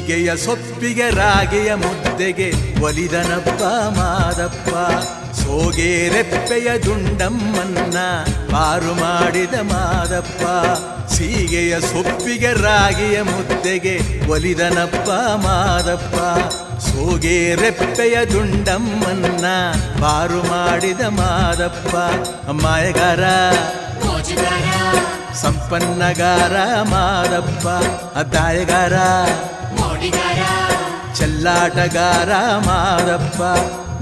ಸೀಗೆಯ ಸೊಪ್ಪಿಗೆ ರಾಗಿಯ ಮುದ್ದೆಗೆ ಒಲಿದನಪ್ಪ ಮಾದಪ್ಪ. ಸೋಗೆರೆಪ್ಪೆಯ ದುಂಡಮ್ಮನ್ನ ಪಾರು ಮಾಡಿದ ಮಾದಪ್ಪ. ಸೀಗೆಯ ಸೊಪ್ಪಿಗೆ ರಾಗಿಯ ಮುದ್ದೆಗೆ ಒಲಿದನಪ್ಪ ಮಾದಪ್ಪ. ಸೋಗೆರೆಪ್ಪೆಯ ದುಂಡಮ್ಮನ್ನ ಪಾರು ಮಾಡಿದ ಮಾದಪ್ಪ. ಮಾಯಗಾರ ಸಂಪನ್ನಗಾರ ಮಾದಪ್ಪ. ದಾಯಗಾರ ಚೆಲ್ಲಾಟಗಾರ ಮಾದಪ್ಪ.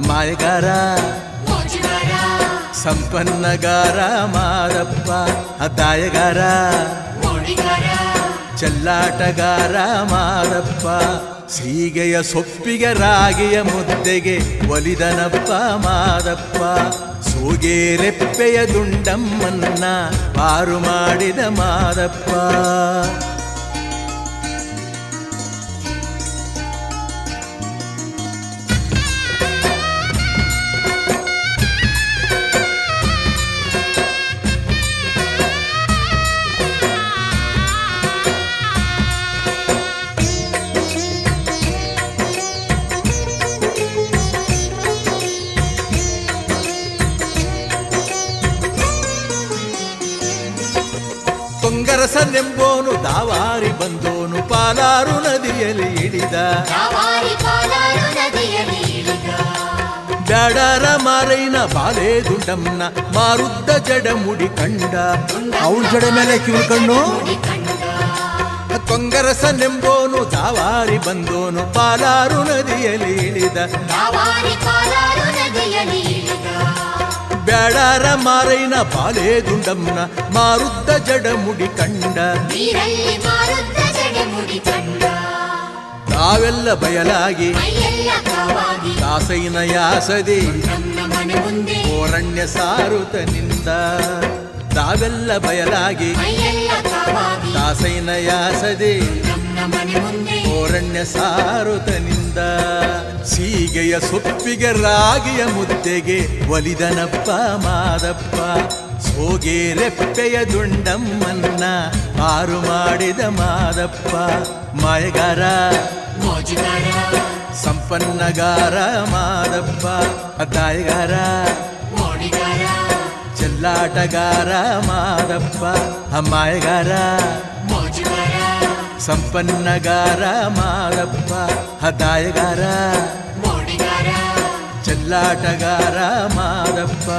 ಮಾಯಗಾರ ಸಂಪನ್ನಗಾರ ಮಾದಪ್ಪ. ದಾಯಗಾರ ಚೆಲ್ಲಾಟಗಾರ ಮಾದಪ್ಪ. ಸೀಗೆಯ ಸೊಪ್ಪಿಗೆ ರಾಗಿಯ ಮುದ್ದೆಗೆ ಒಲಿದನಪ್ಪ ಮಾದಪ್ಪ. ಸೋಗೆರೆಪ್ಪೆಯ ದುಂಡಮ್ಮನ್ನ ಪಾರು ಮಾಡಿದ ಮಾದಪ್ಪ. ತೊಂಗರಸನೆಂಬೋನು ದಾವಾರಿ ಬಂದೋನು ಪಾಲಾರು ನದಿಯಲ್ಲಿ ಇಳಿದ. ಬ್ಯಾಡರ ಮಾರೈನ ಬಾಲೆ ದುಂಡಮ್ಮನ ಮಾರುದ್ದ ಜಡ ಮುಡಿ ಕಂಡ. ಅವಳ ಜಡ ಮೇಲೆ ಕಿವಿ ಕಣ್ಣು. ತೊಂಗರಸನೆಂಬೋನು ದಾವಾರಿ ಬಂದೋನು ಪಾಲಾರು ನದಿಯಲ್ಲಿ ಇಳಿದ. ಬ್ಯಾಡರ ಮಾರೈನ ಬಾಲೆ ದುಂಡಮ್ಮನ ಮಾರುದ್ದ ಜಡ ಮುಡಿ ಕಂಡ. ತಾವೆಲ್ಲ ಬಯಲಾಗಿ ದಾಸೈನ ಯಾಸದಿ ಓರಣ್ಯ ಸಾರುತನಿಂದ. ತಾವೆಲ್ಲ ಬಯಲಾಗಿ ದಾಸೈನ ಯಾಸದಿ ಓರಣ್ಯ ಸಾರುತನಿಂದ. ಸೀಗೆಯ ಸೊಪ್ಪಿಗೆ ರಾಗಿಯ ಮುದ್ದೆಗೆ ಒಲಿದನಪ್ಪ ಮಾದಪ್ಪ. ಸೋಗೆರೆಪ್ಪೆಯ ದುಂಡಮ್ಮನ್ನ ಪಾರು ಮಾಡಿದ ಮಾದಪ್ಪ. ಮಾಯಗಾರ ಸಂಪನ್ನಗಾರ ಮಾದಪ್ಪ. ದಾಯಗಾರ ಚೆಲ್ಲಾಟಗಾರ ಮಾದಪ್ಪ. ಮಾಯಗಾರ ಸಂಪನ್ನಗಾರ ಮಾದಪ್ಪ. ದಾಯಗಾರ ಚೆಲ್ಲಾಟಗಾರ ಮಾದಪ್ಪ.